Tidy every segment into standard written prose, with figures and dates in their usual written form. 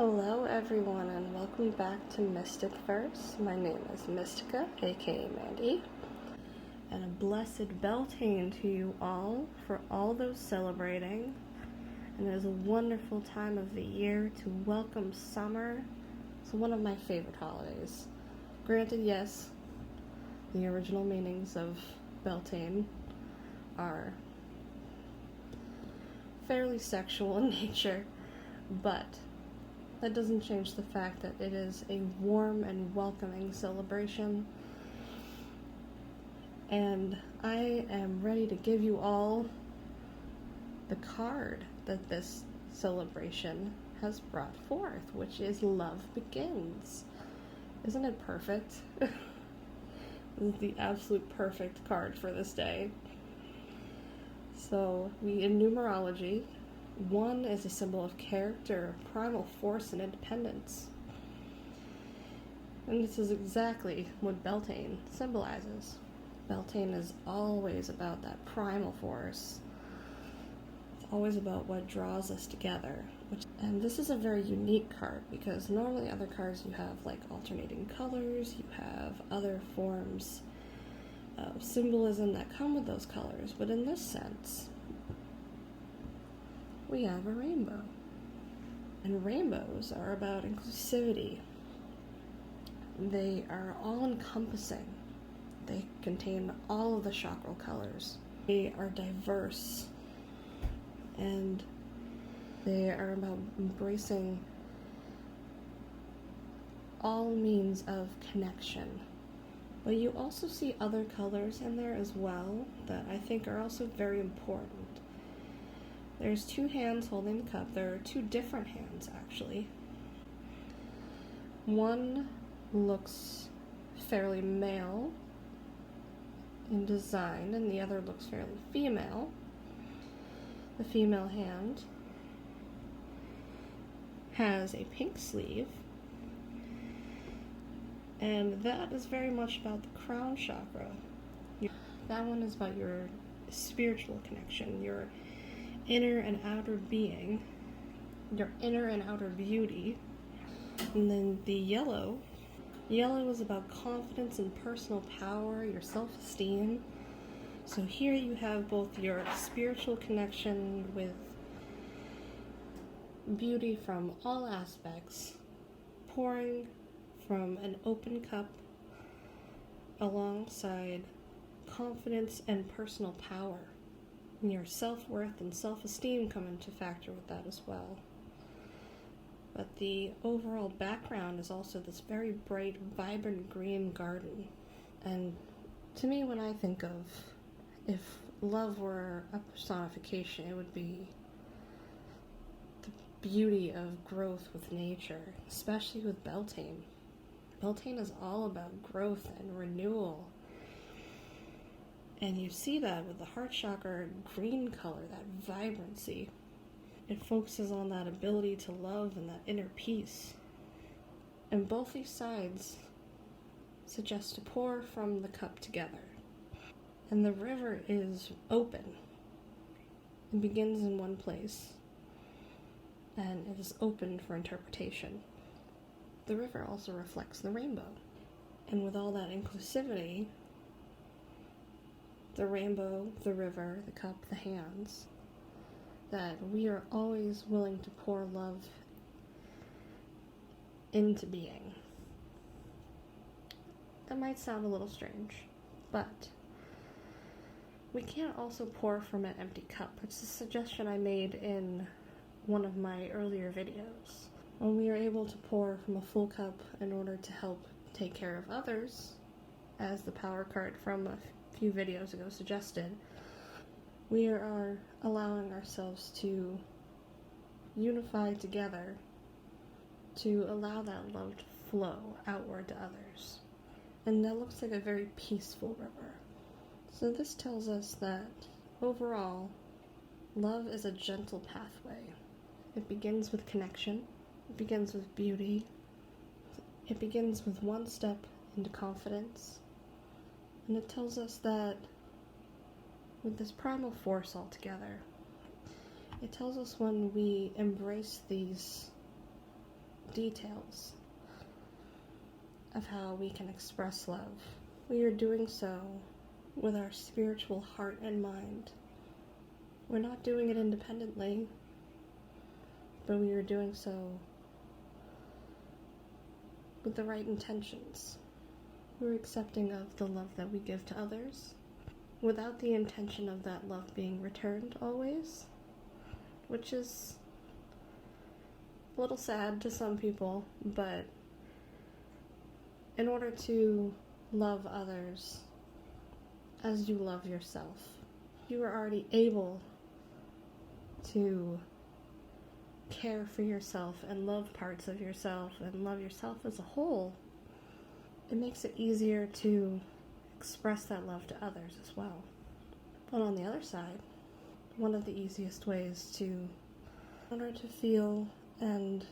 Hello everyone and welcome back to MistykVerse. My name is Mystica, aka Mandy, and a blessed Beltane to you all for all those celebrating. And it is a wonderful time of the year to welcome summer. It's one of my favorite holidays. Granted, yes, the original meanings of Beltane are fairly sexual in nature, but that doesn't change the fact that it is a warm and welcoming celebration. And I am ready to give you all the card that this celebration has brought forth, which is Love Begins. Isn't it perfect? This is the absolute perfect card for this day. So, in numerology, 1 is a symbol of character, primal force, and independence. And this is exactly what Beltane symbolizes. Beltane is always about that primal force. It's always about what draws us together. And this is a very unique card because normally other cards you have like alternating colors, you have other forms of symbolism that come with those colors. But in this sense, we have a rainbow. And rainbows are about inclusivity. They are all-encompassing. They contain all of the chakral colors. They are diverse. And they are about embracing all means of connection. But you also see other colors in there as well that I think are also very important. There's 2 hands holding the cup. There are 2 different hands, actually. One looks fairly male in design, and the other looks fairly female. The female hand has a pink sleeve, and that is very much about the crown chakra. That one is about your spiritual connection, your inner and outer being, your inner and outer beauty. And then the yellow is about confidence and personal power, your self-esteem. So here you have both your spiritual connection with beauty from all aspects, pouring from an open cup alongside confidence and personal power. And your self-worth and self-esteem come into factor with that as well. But the overall background is also this very bright, vibrant green garden. And to me, when I think of if love were a personification, it would be the beauty of growth with nature, especially with Beltane. Beltane is all about growth and renewal. And you see that with the heart chakra green color, that vibrancy. It focuses on that ability to love and that inner peace. And both these sides suggest to pour from the cup together. And the river is open. It begins in one place. And it is open for interpretation. The river also reflects the rainbow. And with all that inclusivity, the rainbow, the river, the cup, the hands, that we are always willing to pour love into being. That might sound a little strange, but we can't also pour from an empty cup. It's a suggestion I made in one of my earlier videos. When we are able to pour from a full cup in order to help take care of others, as the power card from a few videos ago suggested, we are allowing ourselves to unify together to allow that love to flow outward to others. And that looks like a very peaceful river. So this tells us that overall, love is a gentle pathway. It begins with connection, it begins with beauty, it begins with one step into confidence. And it tells us that with this primal force all together, it tells us when we embrace these details of how we can express love. We are doing so with our spiritual heart and mind. We're not doing it independently, but we are doing so with the right intentions. We're accepting of the love that we give to others without the intention of that love being returned always, which is a little sad to some people, but in order to love others as you love yourself, you are already able to care for yourself and love parts of yourself and love yourself as a whole. It makes it easier to express that love to others as well. But on the other side, one of the easiest ways to, in order to feel and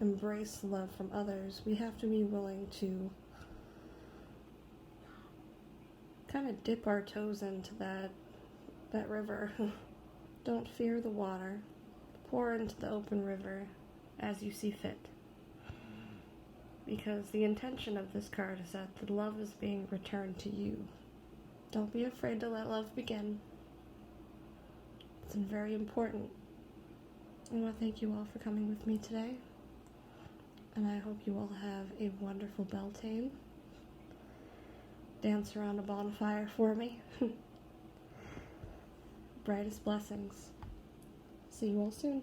embrace love from others, we have to be willing to kind of dip our toes into that river. Don't fear the water. Pour into the open river as you see fit. Because the intention of this card is that the love is being returned to you. Don't be afraid to let love begin. It's very important. I want to thank you all for coming with me today. And I hope you all have a wonderful Beltane. Dance around a bonfire for me. Brightest blessings. See you all soon.